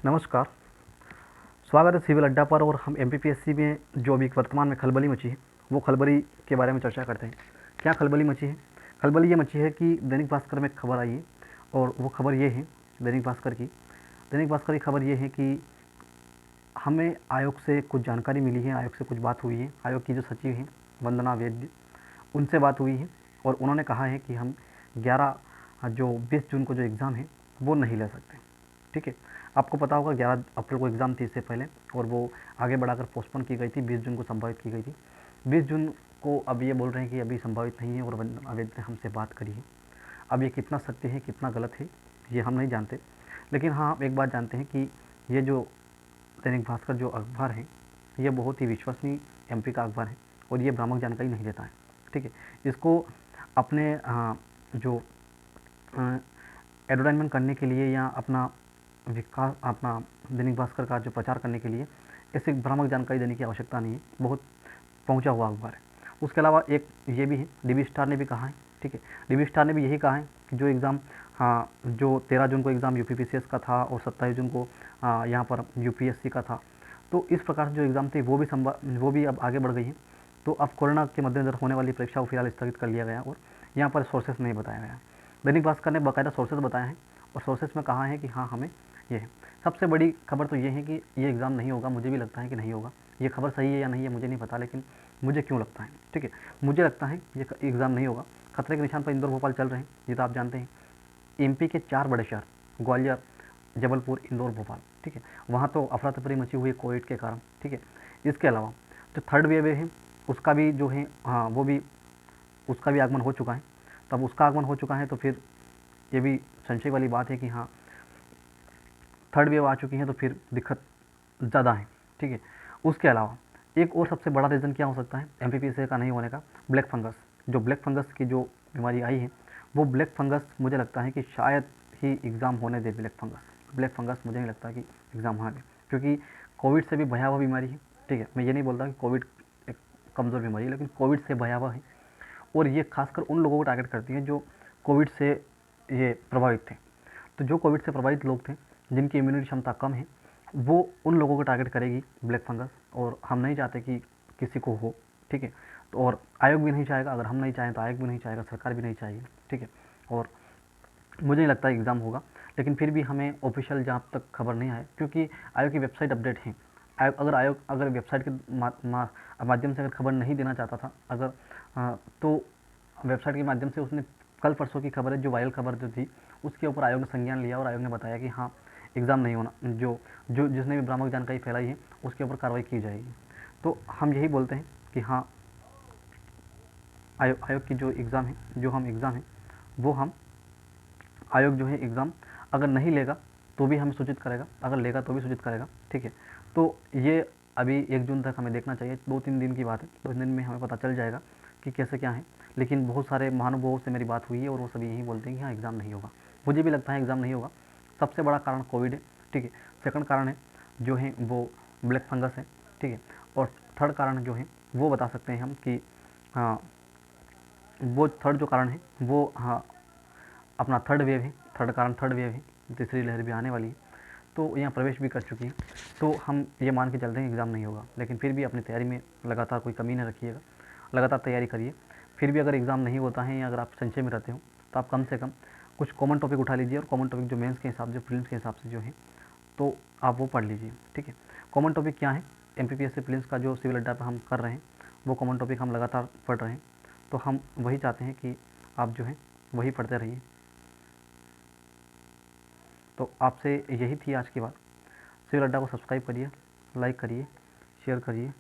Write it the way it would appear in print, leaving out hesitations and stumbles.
नमस्कार। स्वागत है सिविल अड्डा पर। और हम एमपीपीएससी में जो अभी वर्तमान में खलबली मची है, वो खलबली के बारे में चर्चा करते हैं। क्या खलबली मची है? खलबली ये मची है कि दैनिक भास्कर में एक खबर आई है, और वो खबर ये है दैनिक भास्कर की खबर ये है कि हमें आयोग से कुछ जानकारी मिली है, आयोग से कुछ बात हुई है। आयोग की जो सचिव हैं वंदना वैद्य, उनसे बात हुई है, और उन्होंने कहा है कि हम 20 जून को जो एग्ज़ाम है वो नहीं ले सकते। ठीक है, आपको पता होगा 11 अप्रैल को एग्ज़ाम थी इससे पहले, और वो आगे बढ़ाकर पोस्टपोन की गई थी, 20 जून को संभावित की गई थी। 20 जून को अब ये बोल रहे हैं कि अभी संभावित नहीं है, और अवैध ने हमसे बात करी है। अब ये कितना सत्य है कितना गलत है ये हम नहीं जानते, लेकिन हाँ एक बात जानते हैं कि ये जो दैनिक भास्कर जो अखबार है ये बहुत ही विश्वसनीय एमपी का अखबार है, और ये भ्रामक जानकारी नहीं देता है। ठीक है, इसको अपने जो एडवर्टाइजमेंट करने के लिए या अपना दैनिक भास्कर का जो प्रचार करने के लिए ऐसे भ्रामक जानकारी देने की आवश्यकता नहीं है, बहुत पहुंचा हुआ अखबार है। उसके अलावा एक ये भी है, डीबी स्टार ने भी कहा है। ठीक है, डीबी स्टार ने भी यही कहा है कि जो एग्ज़ाम जो 13 जून को एग्ज़ाम यूपीपीसीएस का था, और 27 जून को यहाँ पर यूपीएससी का था, तो इस प्रकार से जो एग्ज़ाम थे वो भी अब आगे बढ़ गई है। तो अब कोरोना के मद्देनज़र होने वाली परीक्षा को फिलहाल स्थगित कर लिया गया, और यहाँ पर सोर्सेस नहीं बताया गया। दैनिक भास्कर ने बाकायदा सोर्सेस बताए हैं, और सोर्सेस में कहा है कि हाँ हमें ये है। सबसे बड़ी खबर तो ये है कि ये एग्ज़ाम नहीं होगा। मुझे भी लगता है कि नहीं होगा। ये खबर सही है या नहीं है मुझे नहीं पता, लेकिन मुझे क्यों लगता है, ठीक है, मुझे लगता है ये एग्ज़ाम नहीं होगा। खतरे के निशान पर इंदौर भोपाल चल रहे हैं, ये तो आप जानते हैं। एमपी के 4 बड़े शहर ग्वालियर, जबलपुर, इंदौर, भोपाल, ठीक है, वहाँ तो अफरा तफरी मची हुई है कोविड के कारण। ठीक है, इसके अलावा जो थर्ड वेव है उसका भी जो है उसका भी आगमन हो चुका है। तब उसका आगमन हो चुका है तो फिर ये भी संशय वाली बात है कि हाँ थर्ड वेव आ चुकी है, तो फिर दिक्कत ज़्यादा है। ठीक है, उसके अलावा एक और सबसे बड़ा रीज़न क्या हो सकता है एमपीपीएससी का नहीं होने का? Black fungus. जो ब्लैक फंगस की जो बीमारी आई है, वो ब्लैक फंगस मुझे लगता है कि शायद ही एग्ज़ाम होने दे। ब्लैक फंगस मुझे नहीं लगता कि एग्ज़ाम होने दे, क्योंकि कोविड से भी भयावह बीमारी है। ठीक है, मैं ये नहीं बोलता कि कोविड एक कमज़ोर बीमारी है, लेकिन कोविड से भयावह है, और ये खासकर उन लोगों को टारगेट करती है जो कोविड से ये प्रभावित थे। तो जो कोविड से प्रभावित लोग थे, जिनकी इम्यूनिटी क्षमता कम है, वो उन लोगों को टारगेट करेगी ब्लैक फंगस, और हम नहीं चाहते कि किसी को हो। ठीक है, तो और आयोग भी नहीं चाहेगा। अगर हम नहीं चाहें तो आयोग भी नहीं चाहेगा, सरकार भी नहीं चाहेगी। ठीक है, और मुझे नहीं लगता एग्ज़ाम होगा, लेकिन फिर भी हमें ऑफिशियल जहाँ तक खबर नहीं आए, क्योंकि आयोग की वेबसाइट अपडेट है। आयोग अगर वेबसाइट के माध्यम से अगर खबर नहीं देना चाहता था, तो वेबसाइट के माध्यम से उसने कल परसों की खबर है, जो वायरल खबर जो थी उसके ऊपर आयोग ने संज्ञान लिया, और आयोग ने बताया कि हाँ एग्ज़ाम नहीं होना। जो जिसने भी भ्रामक जानकारी फैलाई है उसके ऊपर कार्रवाई की जाएगी। तो हम यही बोलते हैं कि हाँ आयोग की जो एग्ज़ाम है, वो हम आयोग जो है एग्ज़ाम अगर नहीं लेगा तो भी हमें सूचित करेगा, अगर लेगा तो भी सूचित करेगा। ठीक है, तो ये अभी 1 जून तक हमें देखना चाहिए। 2-3 दिन की बात है, 2 दिन में हमें पता चल जाएगा कि कैसे क्या है। लेकिन बहुत सारे महानुभावों से मेरी बात हुई है, और वो सभी यही बोलते हैं कि हाँ एग्ज़ाम नहीं होगा। मुझे भी लगता है एग्ज़ाम नहीं होगा। सबसे बड़ा कारण कोविड है। ठीक है, सेकंड कारण है जो है वो ब्लैक फंगस है। ठीक है, और थर्ड कारण जो है वो बता सकते हैं हम कि हाँ वो थर्ड जो कारण है वो हाँ अपना थर्ड वेव है। थर्ड वेव है, तीसरी लहर भी आने वाली है, तो यहाँ प्रवेश भी कर चुकी है। तो हम ये मान के चलते हैं एग्ज़ाम नहीं होगा, लेकिन फिर भी अपनी तैयारी में लगातार कोई कमी न रखिएगा, लगातार तैयारी करिए। फिर भी अगर एग्ज़ाम नहीं होता है या अगर आप संशय में रहते हो, तो आप कम से कम कुछ कॉमन टॉपिक उठा लीजिए, और कॉमन टॉपिक जो मेंस के हिसाब से, प्रीलिम्स के हिसाब से जो है, तो आप वो पढ़ लीजिए। ठीक है, कॉमन टॉपिक क्या है? एमपीपीएससी प्रीलिम्स का जो सिविल अड्डा पर हम कर रहे हैं, वो कॉमन टॉपिक हम लगातार पढ़ रहे हैं। तो हम वही चाहते हैं कि आप जो है वही पढ़ते रहिए। तो आपसे यही थी आज की बात। सिविल अड्डा को सब्सक्राइब करिए, लाइक करिए, शेयर करिए।